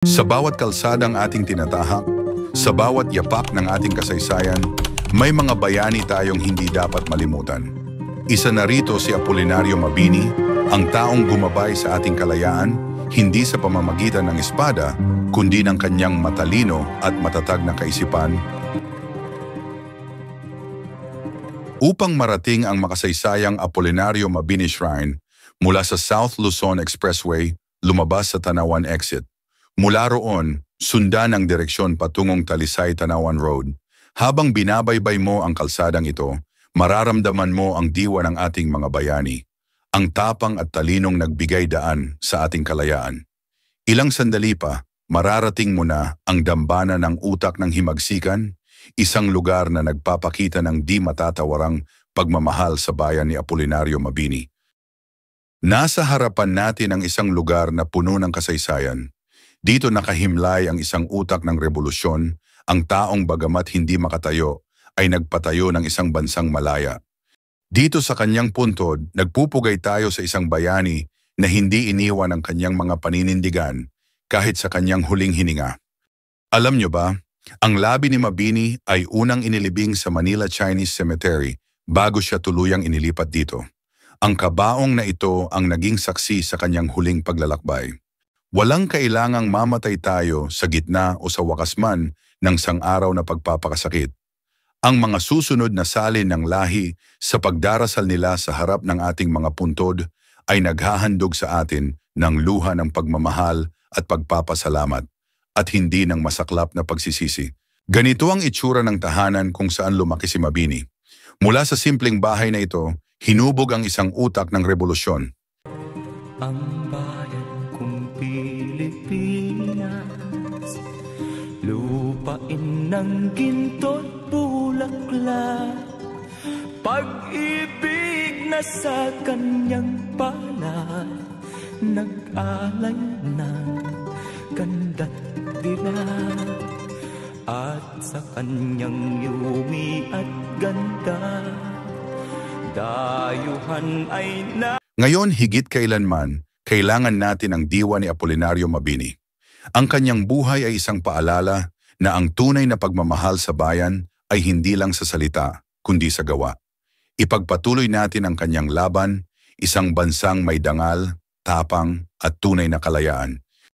Sa bawat kalsadang ating tinatahak, sa bawat yapak ng ating kasaysayan, may mga bayani tayong hindi dapat malimutan. Isa na rito si Apolinario Mabini, ang taong gumabay sa ating kalayaan, hindi sa pamamagitan ng espada, kundi ng kanyang matalino at matatag na kaisipan. Upang marating ang makasaysayang Apolinario Mabini Shrine, mula sa South Luzon Expressway, lumabas sa Tanawan Exit. Mula roon, sundan ang direksyon patungong Talisay-Tanawan Road. Habang binabaybay mo ang kalsadang ito, mararamdaman mo ang diwa ng ating mga bayani. Ang tapang at talinong nagbigay daan sa ating kalayaan. Ilang sandali pa, mararating mo na ang dambana ng utak ng himagsikan, isang lugar na nagpapakita ng di matatawarang pagmamahal sa bayan ni Apolinario Mabini. Nasa harapan natin ang isang lugar na puno ng kasaysayan. Dito nakahimlay ang isang utak ng revolusyon, ang taong bagamat hindi makatayo, ay nagpatayo ng isang bansang malaya. Dito sa kanyang puntod, nagpupugay tayo sa isang bayani na hindi iniwan ang kanyang mga paninindigan kahit sa kanyang huling hininga. Alam niyo ba, ang labi ni Mabini ay unang inilibing sa Manila Chinese Cemetery bago siya tuluyang inilipat dito. Ang kabaong na ito ang naging saksi sa kanyang huling paglalakbay. Walang kailangang mamatay tayo sa gitna o sa wakas man ng sang-araw na pagpapakasakit. Ang mga susunod na salin ng lahi sa pagdarasal nila sa harap ng ating mga puntod ay naghahandog sa atin ng luha ng pagmamahal at pagpapasalamat at hindi ng masaklap na pagsisisi. Ganito ang itsura ng tahanan kung saan lumaki si Mabini. Mula sa simpleng bahay na ito, hinubog ang isang utak ng revolusyon. Ang bayan kong Pilipinas, lupain ng ginto't bulaklak, pag-ibig na sa kanyang palad, nag-alay ng ganda't dilag, at sa kanyang yumi at ganda, dayuhan ay na... Ngayon, higit kailanman, kailangan natin ang diwa ni Apolinario Mabini. Ang kanyang buhay ay isang paalala na ang tunay na pagmamahal sa bayan ay hindi lang sa salita, kundi sa gawa. Ipagpatuloy natin ang kanyang laban, isang bansang may dangal, tapang at tunay na kalayaan.